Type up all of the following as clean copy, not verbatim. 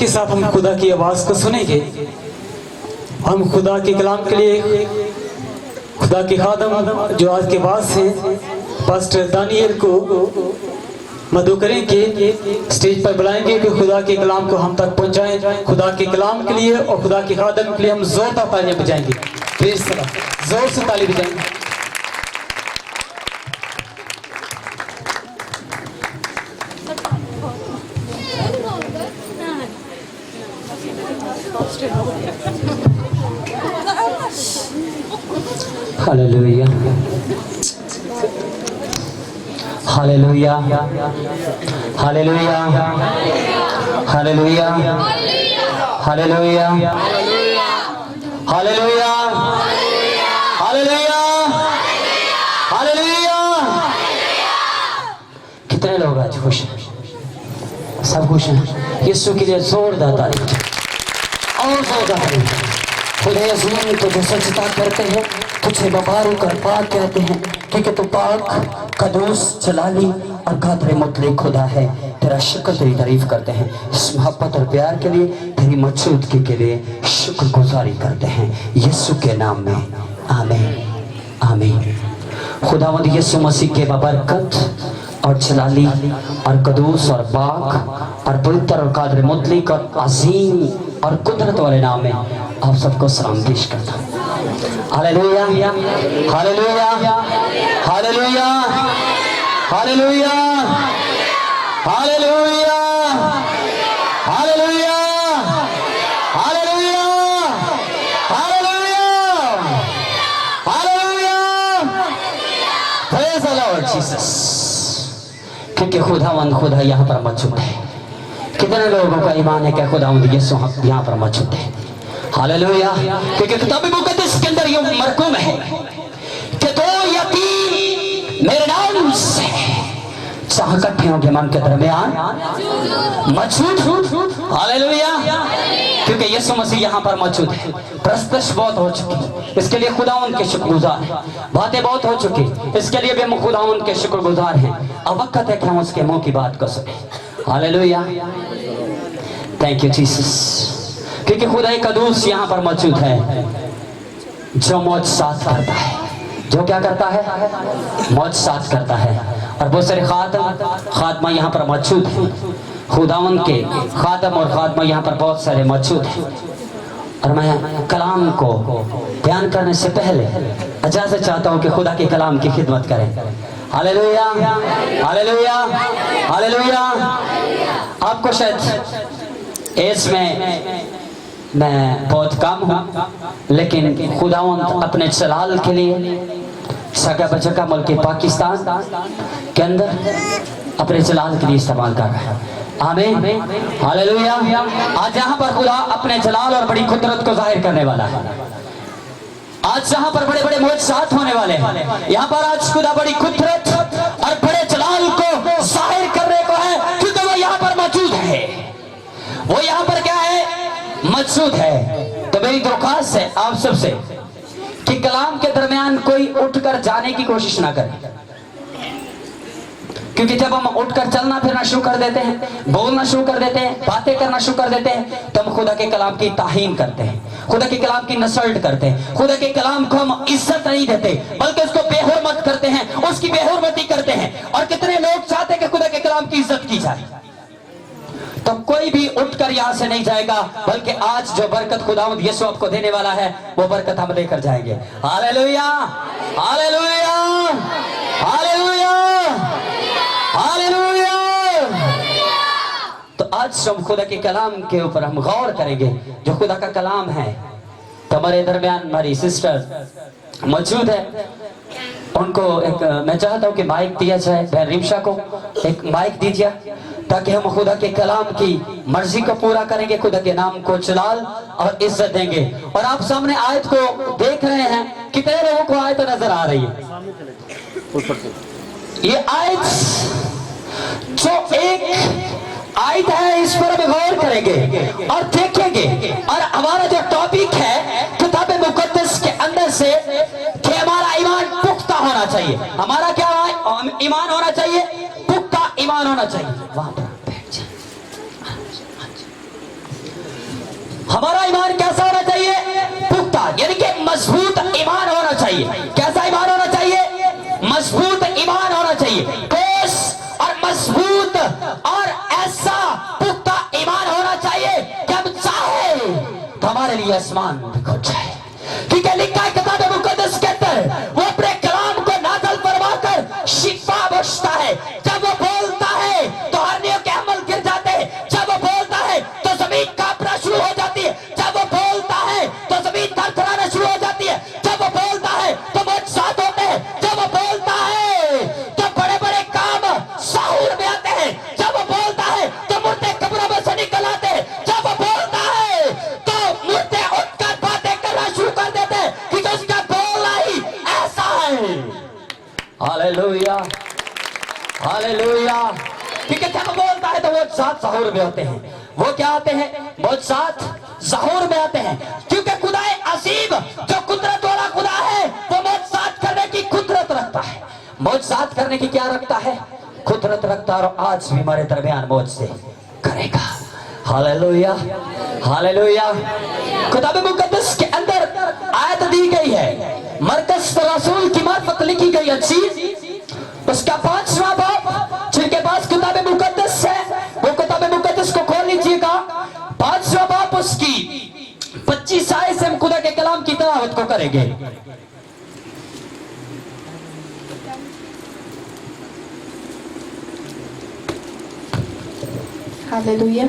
के साथ हम खुदा की आवाज़ को सुनेंगे। हम खुदा के कलाम के लिए खुदा के खादम जो आज के बाद से पास्टर दानियल को मदु करेंगे, स्टेज पर बुलाएंगे कि खुदा के कलाम को हम तक पहुंचाएं। खुदा के कलाम के लिए और खुदा के खादम के लिए हम जोरदार तालियां बजाएंगे। प्लीज जोर से ताली बजाएंगे। Hallelujah, hallelujah, hallelujah, hallelujah, hallelujah, hallelujah, hallelujah, hallelujah. कितने लोग आज खुश हैं? सब खुश हैं। यीशु के लिए जोरदार तारीफ और जोरदार तारीफ। खुदा यीशु तुझे सजदा करते हैं, तुझे मुबारक और पाक कहते हैं, क्योंकि तू पाक, कदूस, जलाली और कादर मुतलक खुदा है। तेरा शुक्र, तेरी तारीफ करते हैं। इस मोहब्बत और प्यार के लिए, तेरी मौजूदगी के लिए शुक्रगुजारी करते हैं यीशु के नाम में। आमीन, आमीन। खुदावंद यीशु मसीह के बबरकत और जलाली और कदूस और पाक और पवित्र और कादर मुतलक और अजीम और कुदरत वाले नाम में आप सबको सलाम पेश करता हूँ। Hallelujah, hallelujah, hallelujah, hallelujah, hallelujah, hallelujah, hallelujah, hallelujah, hallelujah. Praise the Lord Jesus. क्योंकि खुदावंद खुदा यहाँ पर मौजूद है। कितने लोगों का ईमान है कि खुदावंद यीशु यहाँ पर मौजूद है? हालेलुया। क्योंकि किताब मुकद्दस के अंदर ये मरकूम है कि 2 या 3 मेरे नाम से जहां इकट्ठे होंगे मन के दरमियान मौजूद। हालेलुया। क्योंकि यीशु मसीह यहाँ पर मौजूद है। प्रस्तश बहुत हो चुकी, इसके लिए खुदावंद के शुक्रगुजार हैं। बातें बहुत हो चुकी, इसके लिए भी हम खुदावंद के शुक्रगुजार हैं। अब वक्त है कि हम उसके मुंह की बात कर सकें। Hallelujah, thank you Jesus. क्योंकि खुदा कदूस यहाँ पर मौजूद है, जो मौज साथ करता है। जो क्या करता है? मौज साथ करता है। और बहुत सारे खादमा यहाँ पर मौजूद हैं। खुदावंद के खादम और खादमा यहाँ पर बहुत सारे मौजूद हैं। और मैं कलाम को बयान करने से पहले इजाजत चाहता हूँ कि खुदा के कलाम की खिदमत करें। Hallelujah, hallelujah, hallelujah. आपको शायद इसमें मैं बहुत कम हूँ, लेकिन खुदावंद अपने जलाल के लिए सगा बजका मुल्क पाकिस्तान के अंदर अपने जलाल के लिए इस्तेमाल कर रहा है। आमीन, हालेलुया। आज यहाँ पर खुदा अपने जलाल और बड़ी कुदरत को जाहिर करने वाला है। आज यहाँ पर बड़े बड़े मौजज़ात होने वाले हैं। यहाँ पर आज खुदा बड़ी कुदरत और बड़े जलाल को जाहिर करने को है, क्योंकि वो यहाँ पर मौजूद है। वो यहाँ पर क्या है? मौजूद है। तो मेरी दरख्वास्त है आप सबसे कि कलाम के दरमियान कोई उठकर जाने की कोशिश ना करे, क्योंकि जब हम उठकर चलना फिरना शुरू कर देते हैं, बोलना शुरू कर देते हैं, बातें करना शुरू कर देते हैं, तो हम खुदा के कलाम की ताहीन करते हैं, खुदा के कलाम की नसल्ट करते हैं। खुदा के कलाम को हम इज्जत नहीं देते, बल्कि उसको बेहुरमत करते हैं, उसकी बेहुरमती करते हैं। और कितने लोग चाहते हैं कि खुदा के कलाम की इज्जत की जाए। तो कोई भी उठकर यहाँ से नहीं जाएगा, बल्कि आज जो बरकत खुदावंद यीशु आपको देने वाला है, वो बरकत हम लेकर जाएंगे। Hallelujah, hallelujah, hallelujah, hallelujah. तो आज हम खुदा के कलाम के ऊपर हम गौर करेंगे, जो खुदा का कलाम है। तो हमारे दरमियान हमारी सिस्टर मौजूद है, उनको एक मैं चाहता हूँ कि माइक दिया जाए। बहन रिमशा को एक माइक दीजिए, ताकि हम खुदा के कलाम की मर्जी को पूरा करेंगे, खुदा के नाम को जलाल और इज्जत देंगे। और आप सामने आयत को देख रहे हैं, कितने लोगों को आयत नजर आ रही है? ये आयत जो एक आयत है, इस पर हम गौर करेंगे और देखेंगे। और हमारा जो टॉपिक है किताब मुकद्दस के अंदर से कि हमारा ईमान पुख्ता होना चाहिए। हमारा क्या ईमान होना चाहिए? पुख्ता ईमान होना चाहिए। वहां पर बैठ जाए। हमारा ईमान कैसा होना चाहिए? पुख्ता, यानी कि मजबूत ईमान होना चाहिए। कैसा ईमान होना चाहिए? मजबूत ईमान होना चाहिए। ठोस और मजबूत और ऐसा पुख्ता ईमान होना चाहिए कि हम चाहे तो हमारे लिए आसमान बिखर जाए। ठीक है, लिखा है किताब मुकद्दस के अंदर, वो अपने कलाम को नाज़िल फरमाकर शिफा बख्शता है। जब वो बोलता है तो हड्डियों के अमल गिर जाते हैं। जब वो बोलता है तो जमीन कांपना शुरू हो जाती है। जब वो बोलता है तो जमीन थरथराना शुरू हो जाती है। जब वो बोलता है तो मुआजिज़ात होते हैं। जब वो बोलता है तो बड़े बड़े काम ज़ाहिर में आते हैं। जब वो बोलता है तो मुर्दे कब्रों में से निकल आते हैं। जब वो बोलता है तो मुर्दे उठकर बातें करना शुरू कर देते हैं, क्योंकि उसका बोलना ही ऐसा है। Hallelujah, hallelujah. ठीक है, जब बोलता है तो वो साथ ज़हूर में होते हैं। वो क्या आते हैं? वो साथ ज़हूर में आते हैं, क्योंकि खुदाए अजीम जो कुदरत वाला खुदा है वो मौजज़ात करने की कुदरत रखता है। मौजज़ात करने की क्या रखता है? कुदरत रखता है, और आज भी हमारे दरमियान मौजज़े करेगा। Hallelujah, hallelujah. किताब मुकद्दस के अंदर आयत दी गई है, मरकज़ रसूल की मार्फत लिखी गई है चीज, उसका 5वां बाब। जिनके पास किताब मुकद्दस है वो किताब मुकद्दस को खोल लीजिएगा। 5वां बाब, उसकी 25 आयत से हम खुदा के कलाम की तिलावत को करेंगे। हालेलुया।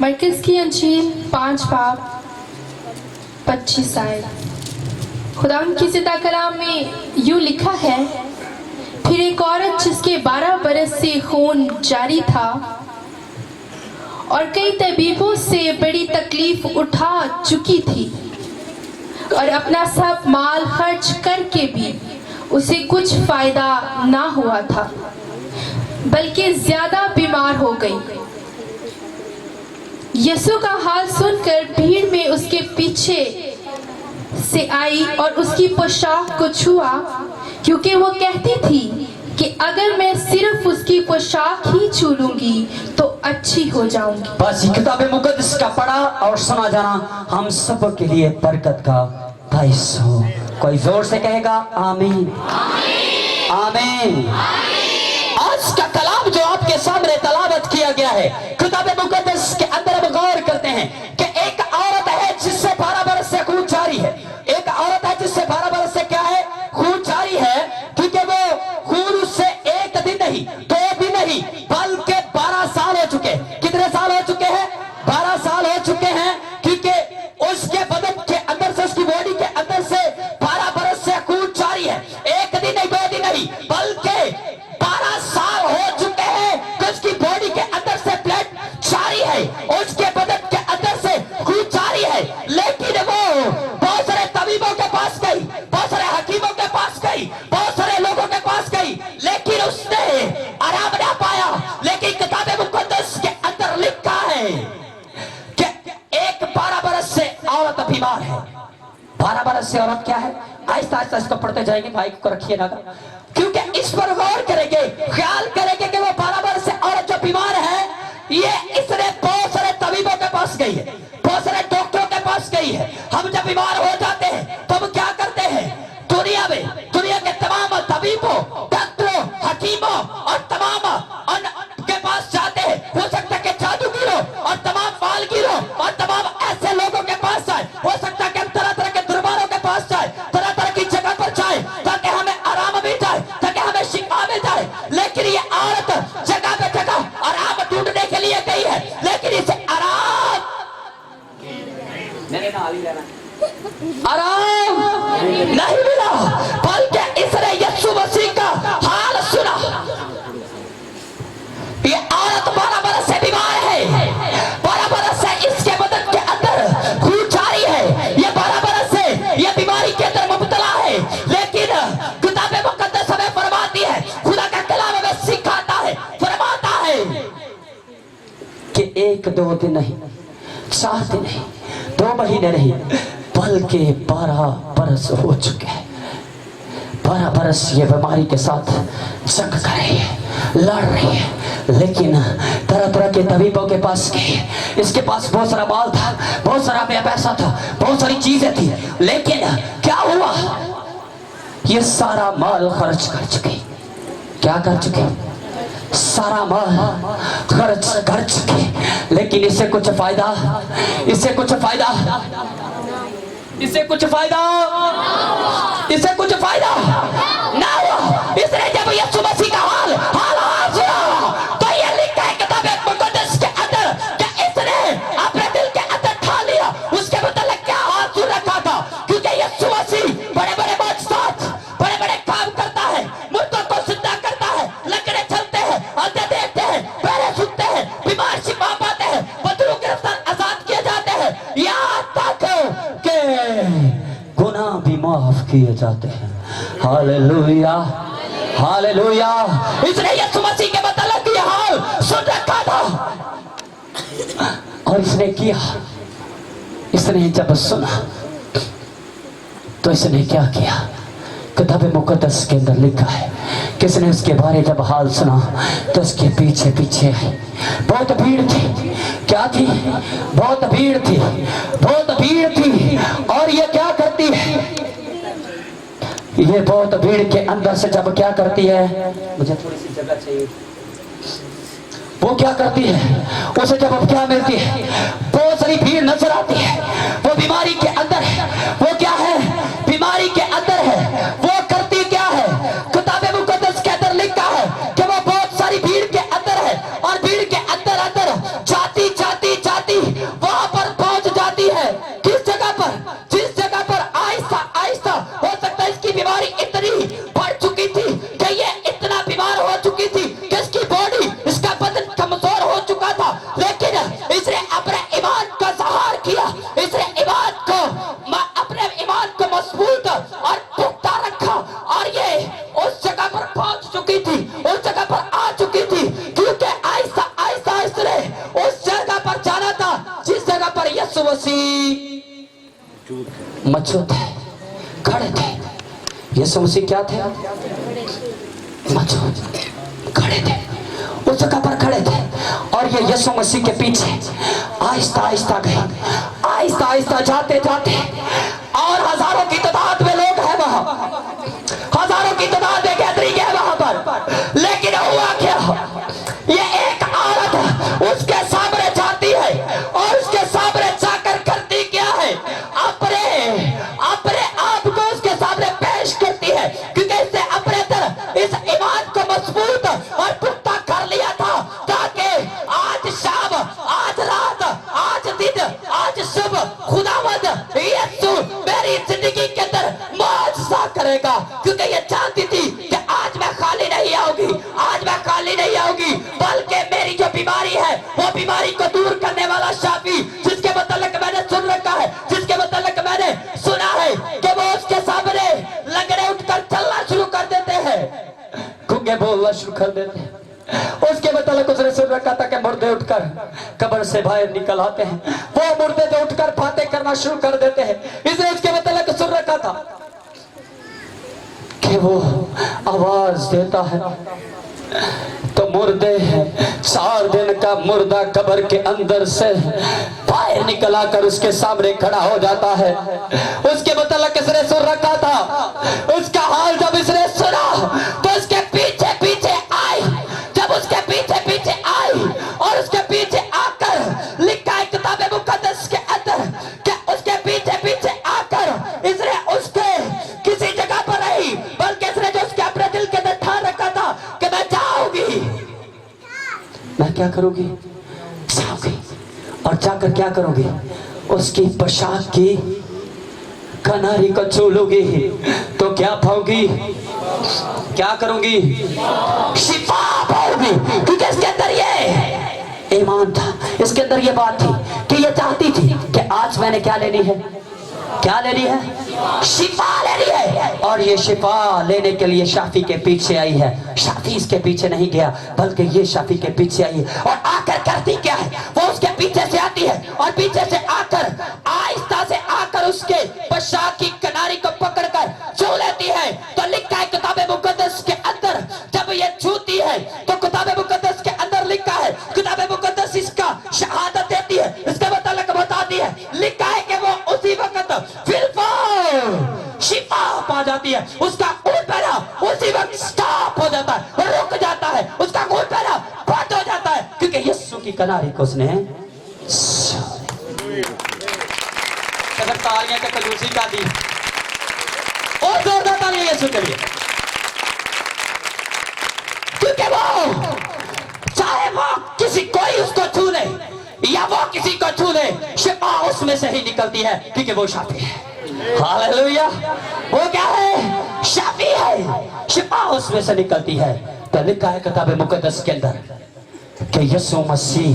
मरकज़ की अंजील 5 बाब 25 आयत। खुदा की ज़िंदा कलाम में यूँ लिखा है, फिर एक औरत जिसके 12 बरस से खून जारी था और कई तबीबों से बड़ी तकलीफ उठा चुकी थी और अपना सब माल खर्च करके भी उसे कुछ फायदा ना हुआ था, बल्कि ज्यादा बीमार हो गई। यीशु का हाल सुनकर भीड़ में उसके पीछे से आई और उसकी पोशाक को छुआ, क्योंकि वो कहती थी कि अगर मैं सिर्फ उसकी पोशाक ही छू लूंगी तो अच्छी हो जाऊंगी। बस किताब मुकद्दस का पढ़ा और सुना जाना हम सब के लिए बरकत का बाइस हो। कोई जोर से कहेगा आमीन, आमीन। आज का कलाम जो आपके सामने तलावत किया गया है किताब मुकद्दस के अंदर, हम गौर करते हैं कि एक औरत है जिससे 12 बरस से खून जारी है। एक औरत है जिससे 12 बरस से क्या है? खून जारी है। क्योंकि वो खून उससे एक दिन नहीं, 2 दिन नहीं, बल्कि 12 साल हो चुके। कितने साल हो चुके हैं? 12 साल हो चुके हैं, क्योंकि उसके बदन के अंदर से, उसकी बॉडी के अंदर से 12 बरस से खून जारी है। एक दिन नहीं, 2 दिन नहीं, बल्कि 12 साल हो चुके हैं कि उसकी बॉडी के अंदर से ब्लड जारी है, उसके बदन के अंदर से खून जारी है। लेकिन वो बहुत सारे तबीबों के पास गई, बहुत सारे हकीमों के पास गई, बहुत सारे लोगों के पास गई, लेकिन उसने आराम ना पाया। लेकिन किताब मुकद्दस के अंदर लिखा है कि एक 12 बरस से औरत बीमार है। 12 बरस से औरत क्या है? आहिस्ता आहिस्ता इसको पढ़ते जाएंगे, भाई को रखिए ना, क्योंकि इस पर गौर करेंगे, ख्याल करेंगे कि वो 12 बरस से औरत जो बीमार है, ये इसने बहुत सारे तबीबों के पास गई है, बहुत सारे डॉक्टरों के पास गई है। हम जब बीमार हो जाते हैं तो हम क्या करते हैं? दुनिया में दुनिया के तमाम तबीबों, डॉक्टरों, हकीमों और तमाम के पास जाते हैं। हो सकता है कि जादूगरों और तमाम मालगिरों और तमाम ऐसे लोगों के पास जाए। हो सकता है कि हम तरह तरह के दरबारों के पास जाए, तरह तरह की जगह पर जाए, ताकि हमें आराम मिल जाए, ताकि हमें शिफा मिल जाए। लेकिन ये औरत जगह पे जगह आराम ढूंढने के लिए गई है, लेकिन इसे आराम नहीं मिला, बल्कि इसने यीशु मसीह का हाल सुना। ये औरत 12 बरस से बीमार है, 12 बरस से इसके बदन के अंदर खून जारी है, ये 12 बरस से ये बीमारी के अंदर मुब्तला है। लेकिन किताब मुकद्दस हमें फरमाती है, खुदा का कलाम हमें सिखाता है, फरमाता है कि 1-2 दिन नहीं, 4 दिन नहीं, 2 महीने नहीं, बल्कि 12 बरस हो चुके हैं। 12 बरस ये बीमारी के साथ जंग कर रही है, लड़ रही है, लेकिन तरह तरह के तबीबों के पास गए, इसके पास बहुत सारा माल था, बहुत सारा पैसा था, बहुत सारी चीजें थी, लेकिन क्या हुआ, ये सारा माल खर्च कर चुके। क्या कर चुके? सारा माल खर्च कर चुके, लेकिन इससे कुछ फायदा, इससे कुछ फायदा, इससे कुछ फायदा, इससे कुछ फायदा ना हुआ। इसने जब यीशु मसीह का हाल सुना, तो ये लिखा है किताब मुकद्दस के अंदर कि इसने अपने दिल के अंदर ठान लिया। उसके मतलब क्या हाल सुन रखा था, क्योंकि यीशु मसीह बड़े बड़े मौजज़ात, बड़े बड़े काम करता है, मुर्दों को जिंदा करता है, लकड़े चलते हैं, अंधे देखते हैं, बहरे सुनते हैं, बीमार शिफा पाते हैं, बंदरों गिरफ्तार आजाद किए जाते हैं, यहाँ तक के गुनाह भी माफ किए जाते हैं। Hallelujah, hallelujah. इसने यीशु मसीह के मतलब ये हाल सुन रखा था और इसने किया। इसने जब सुना तो इसने क्या किया? किताब मुकद्दस के अंदर लिखा है कि इसने उसके बारे जब हाल सुना तो उसके पीछे पीछे आई। बहुत भीड़ थी। क्या थी? बहुत भीड़ थी, बहुत भीड़ थी। और ये क्या करती है? ये बहुत भीड़ के अंदर से जब क्या करती है, मुझे थोड़ी सी जगह चाहिए, वो क्या करती है, उसे जब अब क्या मिलती है, बहुत सारी भीड़ नजर आती है, वो बीमारी के अंदर है, वो क्या है, बीमारी के अंदर है, वो करती क्या है? किताब मुकद्दस के अंदर लिखा है कि वो बहुत सारी भीड़ के अंदर है और भीड़ के अंदर अंदर जाती जाती जाती वहां पर पहुंच जाती है। किस जगह पर? जिस जगह पर आहिस्ता आहिस्ता, हो सकता है इसकी बीमारी इतनी बढ़ चुकी थी कि ये इतना बीमार हो चुकी थी कि इसकी बॉडी, इसका बदन कमजोर हो चुका था, लेकिन इसने अपने ईमान का सहार किया, इसने अपने ईमान को मजबूत और पुख्ता रखा और ये उस जगह पर पहुंच चुकी थी, उस जगह पर आ चुकी थी, क्योंकि आहिस्ता आहिस्ता इसने उस जगह पर जाना था जिस जगह पर यीशु मसीह मौजूद थे, खड़े थे। यीशु मसीह क्या थे? मौजूद, खड़े थे, उस जगह पर खड़े थे। और ये यीशु मसीह के पीछे आहिस्ता आहिस्ता गए, आहिस्ता आहिस्ता जाते जाते, और हजारों की तादाद में लोग हैं वहां, हजारों की तादाद में गैदरिंग है वहां पर। लेकिन हुआ क्या? ये एक औरत उसके सामने जाती है और उसके सामने जाकर करती क्या है? अपने आप को उसके सामने पेश करती है, क्योंकि इसने अपने अंदर इस ईमान को मजबूत और पुख्ता कर लिया था, ताकि आज शाम, आज रात, आज दिन, आज सुबह खुदावंद यीशु मेरी जिंदगी के अंदर मौजज़ा करेगा। क्योंकि ये जानती थी कि आज मैं खाली नहीं आऊंगी, आज मैं खाली नहीं आऊंगी, बल्कि मेरी जो बीमारी है वो बीमारी को दूर करने वाला शाफी, जिसके मतलब मैंने सुन रखा है, जिसके मतलब मैंने सुना है कि वो उसके सामने लंगड़े उठकर चलना शुरू कर देते हैं, गूंगे बोलना शुरू कर देते हैं। उसके मतलब उसने सुन रखा था कि मुर्दे उठकर कब्र से बाहर निकल आते हैं, वो मुर्दे जो उठकर बातें करना शुरू कर देते हैं। इसने उसके मतलब सुन रखा था कि वो आवाज देता है तो मुर्दे 4 दिन का मुर्दा कब्र के अंदर से बाहर निकल आकर उसके सामने खड़ा हो जाता है। उसके मतलब किसने सुन रखा था? उसका हाल जब इसने सुना तो उसके पीछे पीछे आई, जब उसके पीछे पीछे आई और उसके पीछे आकर लिखा है किताब मुकद्दस के अंदर कि उसके पीछे पीछे आकर इसने उसके किसी जगह पर नहीं, बल्कि इसने जो उसके अपने दिल के अंदर ठान रखा था कि मैं जाऊंगी, मैं क्या करूंगी? जाऊंगी। और जाकर क्या करोगी? उसकी पोशाक की कनारी को छू लूंगी तो क्या पाऊंगी? क्या करूंगी? शिफा पाऊंगी। क्योंकि इसके अंदर ये ईमान था, इसके अंदर ये बात थी कि ये चाहती थी कि आज मैंने क्या लेनी है? क्या लेनी है? शिफा लेनी है। और ये शिफा लेने के लिए शाफी के पीछे आई है। शाफी इसके पीछे नहीं गया, बल्कि ये शाफी के पीछे आई है। और आकर करती क्या है? वो उसके पीछे से आती है और पीछे से आकर आहिस्ता से आकर उसके पोशाक की किनारी को पकड़कर छू लेती है। तो लिखा है किताब मुकद्दस के अंदर, जब ये छूती है तो किताब मुकद्दस के अंदर है किताब मुकद्दस इसका शहादत देती है, इसके मतलब बताती है, लिखा है कि वो उसी वक्त शिफा पा जाती है, उसका खून बहना उसी वक्त स्टॉप हो जाता है, रुक जाता है, उसका खून बहना बंद हो जाता है, क्योंकि यीशु की कनारी को उसने अगर तालियां तो कजूसी का दी और जोरदार तालियां यीशु के लिए, क्योंकि वो चाहे वो किसी कोई उसको छू ले या वो किसी को छू ले, शिफा उसमें से ही निकलती है, क्योंकि वो शाफी है। हालेलुया, वो क्या है? शाफी है, शिफा उसमें से निकलती है। तो लिखा है किताब मुकद्दस के अंदर कि यीशु मसीह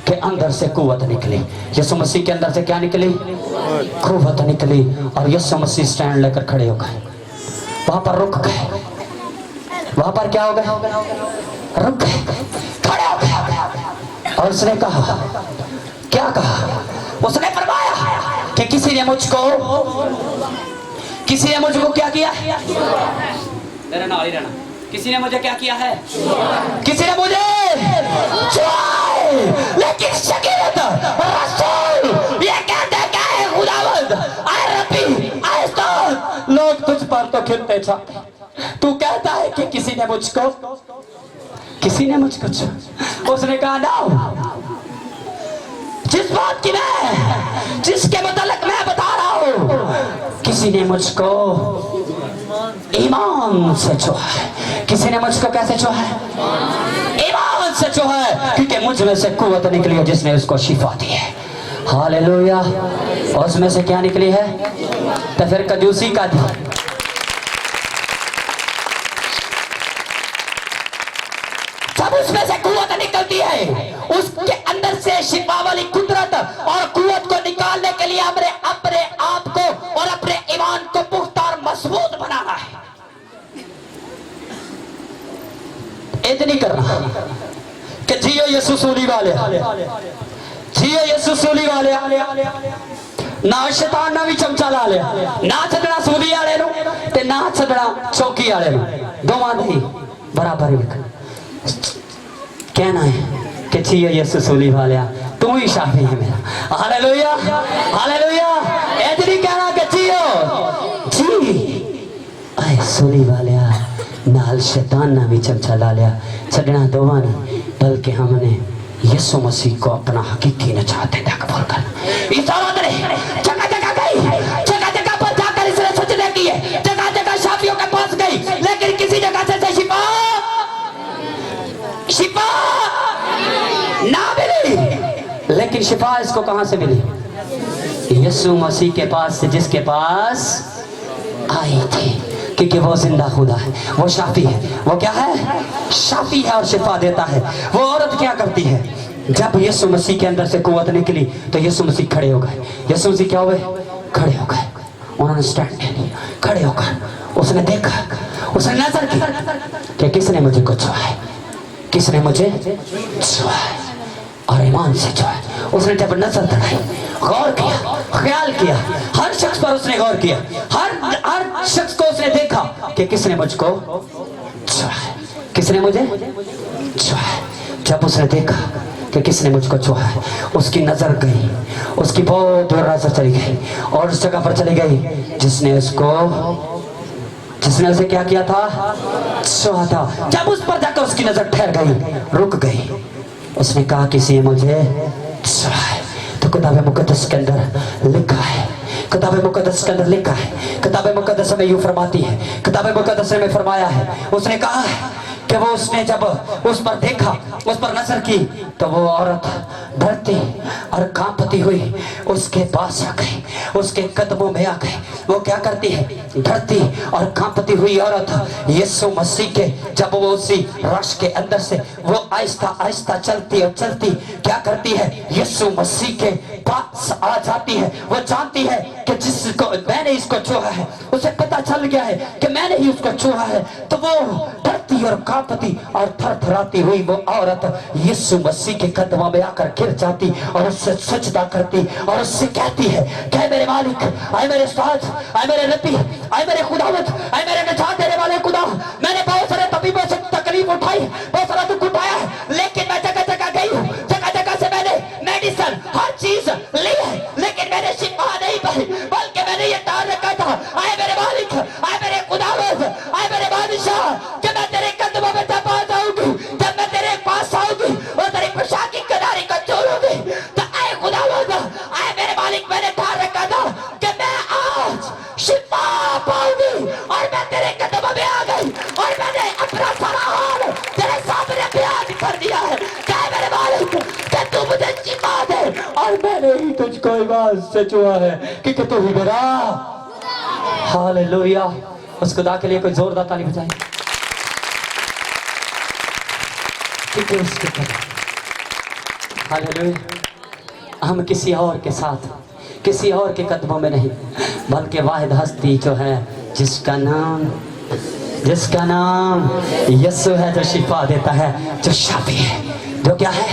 के अंदर से कुव्वत निकली। यीशु मसीह के अंदर से क्या निकली? कुव्वत निकली। और यीशु मसीह स्टैंड लेकर खड़े हो गए, वहां पर रुक गए, वहां पर क्या हो गए? रुक गए, खड़े हो गए। और उसने कहा, क्या कहा? उसने फरमाया कि किसी ने मुझको क्या किया? मेरा नाल ही रहना। किसी ने मुझे क्या किया है? किसी ने मुझे छुआ है। लेकिन शकीरत रसूल ये कहते क्या है? खुदावंद आए रब्बी आए उस्ताद, लोग तुझ पर तो खिलते चाहते, तू कहता है कि किसी ने मुझको छुआ। उसने कहा ना, जिस बात की मैं, जिसके मतलब मैं बता रहा हूं, किसी ने मुझको ईमान से छुआ है। किसी ने मुझको कैसे छुआ है? ईमान से छुआ है, क्योंकि मुझ में से कुव्वत निकली है जिसने उसको शिफा दी है। हालेलुया। और उसमें से क्या निकली है? तो फिर कजूसी का दी। जब उसमें से कुव्वत निकलती है, उसके अंदर से शिफा वाली कुदरत और कुव्वत को निकालने के लिए हमें अपने आप को और अपने ईमान को पुख्ता और मजबूत बनाना है। इतनी करना कि जियो यीशु सूली वाले, जियो यीशु सूली वाले, ना शैतान ना भी चमचा ला लिया, ना छड़ना सूली वाले नु ते ना छड़ना चौकी वाले नु, दोवां दी बराबर ही कहना है कि जियो यीशु सूली वाले, तू ही शाफी है मेरा। Hallelujah, hallelujah. इतनी कहना कि जियो जी आए सूली वाले, नाल शैतान ना भी चमचा ला लिया, छड़ना दोवां नहीं, बल्कि हमने यीशु मसीह को अपना हकीकी नजात कबूल करना। इस औरत ने जगह जगह गई, जगह जगह पर जाकर इसने सजदे किए, जगह जगह शाफियों के पास गई, लेकिन किसी जगह से शिफा ना मिली। लेकिन शिफा इसको कहां से मिली? यीशु मसीह के पास से, जिसके पास आई थी, क्योंकि वो जिंदा खुदा है, वो शाफी है। वो क्या है? शाफी है और शिफा देता है। वो औरत क्या करती है? जब यीशु मसीह के अंदर से कुव्वत निकली तो यीशु मसीह खड़े हो गए। यीशु मसीह क्या हुए? खड़े हो गए। उन्होंने स्टैंड ले लिया, खड़े होकर उसने देखा, उसने नजर की कि किसने मुझे कुछ छुआ है, किसने मुझे छुआ है, और ईमान से छुआ है। उसने जब नजर दौड़ाई, गौर किया, ख्याल किया, हर शख्स पर उसने गौर किया, हर शख्स को उसने देखा कि किसने मुझको छुआ है, किसने मुझे छुआ है। जब उसने देखा कि किसने मुझको छुआ है, उसकी नजर गई, उसकी बहुत दूर नजर चली गई और उस जगह पर चली गई जिसने उसे क्या किया था? छुआ था। जब उस पर जाकर उसकी नजर ठहर गई, रुक गई, उसने कहा किसी ने मुझे छुआ है। तो किताब मुकद्दस के अंदर लिखा है, किताब मुकद्दस के अंदर लिखा है, किताब मुकद्दस में यूं फरमाती है, किताब मुकद्दस में फरमाया है, उसने कहा है कि वो उसने जब उस पर देखा, उस पर नजर की, तो वो औरत डरती और कांपती हुई उसके पास आ गई, उसके कदमों में आ गई। वो क्या करती है? डरती और कांपती हुई औरत यीशु मसीह के, जब वो उसी रश के अंदर से वो आहिस्ता आहिस्ता चलती और चलती क्या करती है? यीशु मसीह के पास आ जाती है। वो जानती है कि जिसको मैंने इसको छुआ है, उसे पता चल गया है कि मैंने ही उसको छुआ है। तो वो डरती और कांपती और थरथराती हुई वो औरत यीशु मसीह के कदमों में आकर गिर जाती और उससे सजदा करती और उससे कहती है कि मेरे मालिक, आए मेरे उस्ताद, आए मेरे रब्बी, आए मेरे खुदावंद, आए मेरे निजात देने वाले खुदा, मैंने बहुत सारे तबीबों से तकलीफ उठाई, बहुत सारा दुख उठाया, लेकिन मैं जगह जगह और मैंने ही तुझको ईमान से चुना है कि तू ही मेरा। हालेलुया। उस खुदा के लिए कोई जोरदार ताली बजाए। हालेलुया। हम किसी और के साथ, किसी और के कदमों में नहीं, बल्कि वाहिद हस्ती जो है जिसका नाम यीशु है, जो शिफा देता है, जो शाफी है, जो क्या है,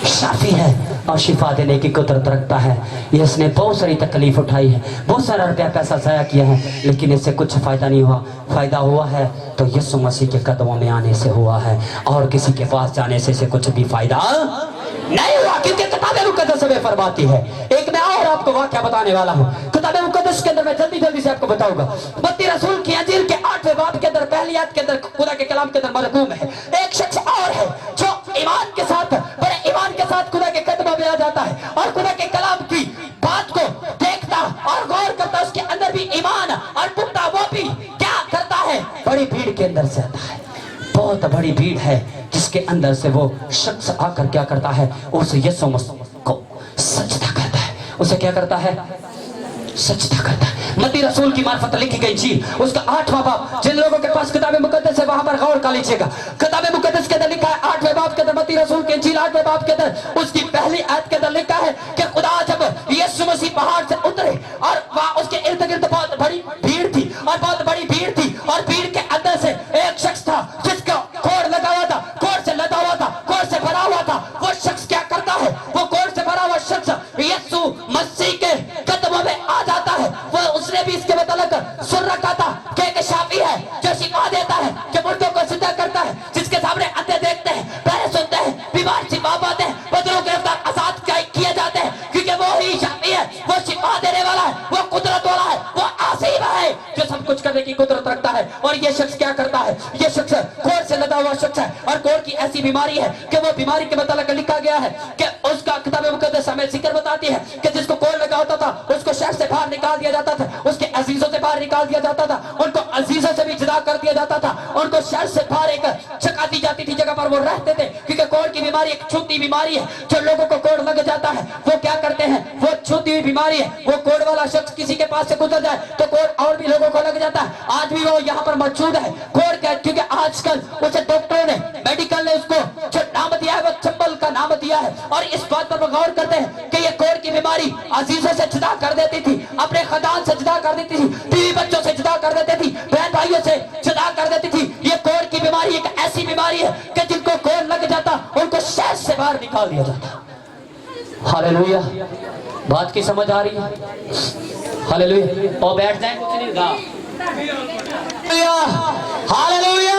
शाफी है और शिफा देने की कुदरत रखता है। ये इसने बहुत सारी तकलीफ उठाई है, बहुत सारा रुपया पैसा ज़ाया किया है, लेकिन इससे कुछ फ़ायदा नहीं हुआ। फ़ायदा हुआ है तो यीशु मसीह के कदमों में आने से हुआ है, और किसी के पास जाने से कुछ भी फ़ायदा नहीं हुआ, क्योंकि किताब मुकद्दस में फरमाती है। एक मैं और आपको वाक़या बताने वाला हूँ किताब मुकद्दस के अंदर, मैं जल्दी से आपको बताऊंगा। मत्ती रसूल की अंजील के 8वें बाब के अंदर पहली आयत के अंदर खुदा के कलाम के अंदर मरकूम है एक शख्स और है जो ईमान के साथ, बड़े ईमान के साथ खुदा के कदमों में आ जाता है और खुदा के कलाम की बात को देखता और गौर करता, उसके अंदर भी ईमान और पुख्ता, वो भी क्या करता है, बड़ी भीड़ के अंदर से आता है। बहुत बड़ी भीड़ है जिसके अंदर से वो शख्स आकर क्या करता है, उस यीशु मसीह को सजदा करता है। उसे क्या करता है, सजदा करता है। मत्ती रसूल की मार्फत लिखी गई चीज उसका 8वां बाब, जिन लोगों के पास किताब मुकद्दस है वहां पर गौर कर लीजिएगा। किताब मुकद्दस के अंदर लिखा है 8वें बाब के अंदर, मत्ती रसूल की इंजील 8वें बाब के अंदर उसकी पहली आयत के अंदर लिखा है कि खुदा जब यीशु मसीह पहाड़ से उतरे और वहां उसके इर्द गिर्द बहुत बड़ी भीड़ थी और बहुत बड़ी भीड़ थी, और भीड़ के अंदर से एक शख्स था जिसका कोढ़ लगा हुआ था, कोढ़ से लदा हुआ था, कोढ़ से भरा हुआ था। वो शख्स क्या करता है, वो कोढ़ से भरा हुआ शख्स यीशु मसीह के कदमों में आ जाता है। वो उसने भी इसके मतलब सुन रखा था कि एक शाफी है जो शिफा देता है, जो मुर्दों को सीधा करता है, जिसके सामने अंधे देखते हैं, बहरे सुनते हैं, बीमार शिफा पाते हैं, बदलों गिरफ्तार आजाद किए जाते हैं, क्योंकि वो ही शाफी है, वो शिफा देने वाला है, वो कुदरत वाला है, वो आसीम है जो सब कुछ करने की कुदरत रखता है। और ये शख्स क्या करता है, ये शख्स कोढ़ से लदा हुआ शख्स है, और कोढ़ की ऐसी बीमारी है कि वो बीमारी के मतलब लिखा गया है कि उसका किताब मुकद्दस हमें जिक्र बताती है कि जिसको कोढ़ लगा होता था उसको शहर से बाहर निकाल दिया जाता था, उसके अजीजों से बाहर निकाल दिया जाता था, उनको अजीजों से भी जुदा कर दिया जाता था, उनको शहर से बाहर एक जगह दी जाती थी, जगह पर वो रहते थे, क्योंकि कोढ़ की बीमारी एक छूती बीमारी है। जो लोगों को कोढ़ लग जाता है वो क्या करते हैं, वो छूती हुई बीमारी है, वो कोढ़ वाला शख्स किसी के पास से गुजर जाए तो कोढ़ और भी लोगों को लग जाता है। आज भी वो यहाँ पर मौजूद है कोढ़ का, क्योंकि आजकल उसे डॉक्टरों ने, मेडिकल ने उसको जो नाम दिया है वो चंबल का नाम दिया है। और इस बात पर वो गौर करते हैं कि ये कोढ़ की बीमारी अजीजों से जुदा कर देती थी, अपने खानदान से जुदा कर देती थी, बीवी बच्चों से जुदा कर देती थी, बहन भाइयों से जुदा कर देती थी। ये कोढ़ की बीमारी एक ऐसी बीमारी है कि जिनको कोढ़ लग जाता उनको शहर से बाहर निकाल दिया जाता। हालेलुया। बात की समझ आ रही है? हालेलुया। और बैठ जाए, कुछ नहीं गा। हालेलुया।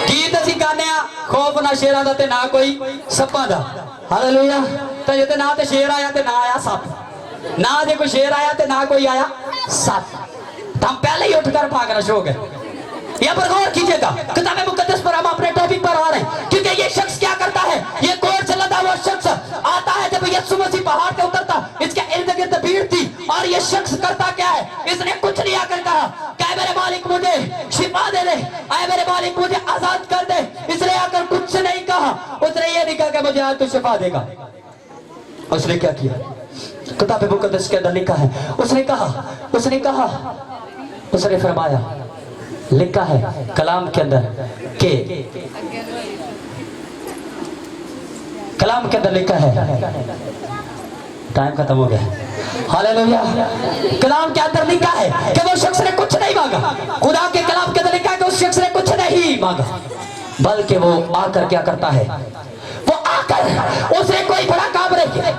गीत ਅਸੀਂ ਗਾਉਂਦੇ ਆ, ਖੌਫ ਨਾ ਸ਼ੇਰਾਂ ਦਾ ਤੇ ਨਾ ਕੋਈ ਸੱਪਾਂ ਦਾ। ਹਾਲੇਲੂਇਆ। ਤਾਂ ਜੇ ਤੇ ਨਾ ਤੇ ਸ਼ੇਰ ਆਇਆ ਤੇ ਨਾ ਆਇਆ ਸੱਪ, ना जे कोई शेर आया तो ना कोई आया सप, तो हम पहले ही उठकर भागना शुरू हो गए। यहाँ पर गौर कीजिएगा, किताब मुकद्दस पर हम अपने टॉपिक पर आ रहे हैं, क्योंकि ये शख्स क्या करता है, ये कोढ़ से लदा हुआ शख्स आता है जब यीशु मसीह पहाड़ पे उतरता, इसके इर्द गिर्द भीड़ थी, और ये शख्स करता क्या है, इसने कुछ नहीं आकर कहा क्या मेरे मालिक मुझे शिफा दे दे, आए मेरे मालिक मुझे आजाद कर दे, इसने आकर कुछ नहीं कहा। उसने ये नहीं कहा कि मुझे आज तू शिफा देगा। उसने क्या किया, किताब मुकद्दस के अंदर लिखा है, उसने फरमाया, लिखा है कलाम के अंदर के, कलाम के अंदर लिखा है, टाइम खत्म हो गया। हालेलुया। कलाम के अंदर लिखा है कि वो शख्स ने कुछ नहीं मांगा, खुदा के कलाम के अंदर लिखा है कि उस शख्स ने कुछ नहीं मांगा, बल्कि वो आकर क्या करता है, वो आकर उसने कोई बड़ा काम नहीं किया,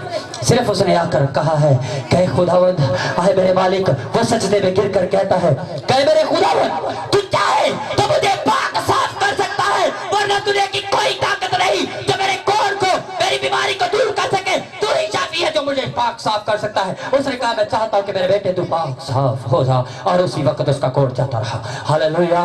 सिर्फ उसने आकर कहा है कि खुदावंद आए मेरे मालिक, वो सजदे में गिर कर कहता है कि मेरे खुदावंद तू चाहे तो मुझे पाक साफ कर सकता है, वरना तुझे की कोई ताकत नहीं जो मेरे कोढ़ को, मेरी बीमारी को दूर कर सके, तू ही शाफी है जो मुझे पाक साफ कर सकता है। उसने कहा मैं चाहता हूँ कि मेरे बेटे तू पाक साफ हो जा, और उसी वक्त उसका कोढ़ जाता रहा। हालेलुया।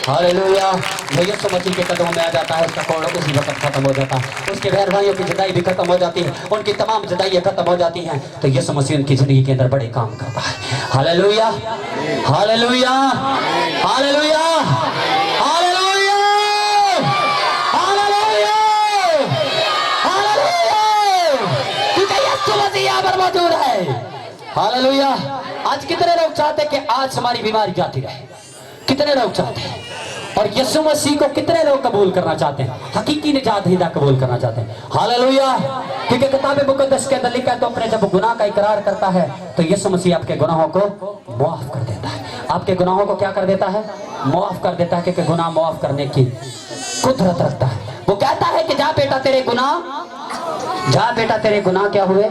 हालेलुया। वो यीशु मसीह के कदमों में आ जाता है, उसका कोढ़ उसी वक्त खत्म हो जाता है, उसके बहन भाइयों की जुदाई भी खत्म हो जाती है, उनकी तमाम जुदाइयां खत्म हो जाती हैं, तो यीशु मसीह उनकी जिंदगी के अंदर बड़े काम करता है। Hallelujah. Hallelujah. Hallelujah. Hallelujah. Hallelujah. Hallelujah. क्योंकि यीशु हालेलुया। आज कितने लोग चाहते हैं कि आज हमारी बीमारी जाती रहे? कितने लोग चाहते हैं? और यीशु मसीह को कितने लोग कबूल करना चाहते हैं? हकीकी निजात हिदा कबूल करना चाहते हैं। हालेलुया। क्योंकि किताब मुकद्दस के अंदर लिखा है, तो अपने जब गुनाह का इकरार करता है तो यीशु मसीह आपके गुनाहों को माफ कर देता है। आपके गुनाहों को क्या कर देता है? माफ कर देता है, क्योंकि गुनाह माफ करने की कुदरत रखता है। वो कहता है कि जा बेटा तेरे गुनाह क्या हुए?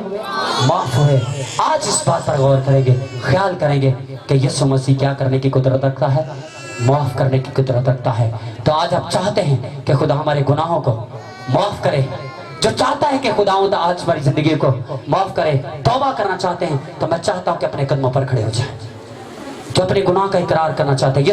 माफ हुए। आज इस बात पर गौर करेंगे, ख्याल करेंगे कि यीशु मसीह क्या करने की कुदरत रखता है? माफ करने की कुदरत रखता है। तो आज आप चाहते हैं कि खुदा हमारे गुनाहों को माफ करे। जो चाहता है कि खुदावंद आज हमारी जिंदगी को माफ करे, तौबा करना चाहते हैं, तो मैं चाहता हूं कि अपने कदमों पर खड़े हो जाएं। जो अपने गुनाह का इकरार करना चाहते हैं,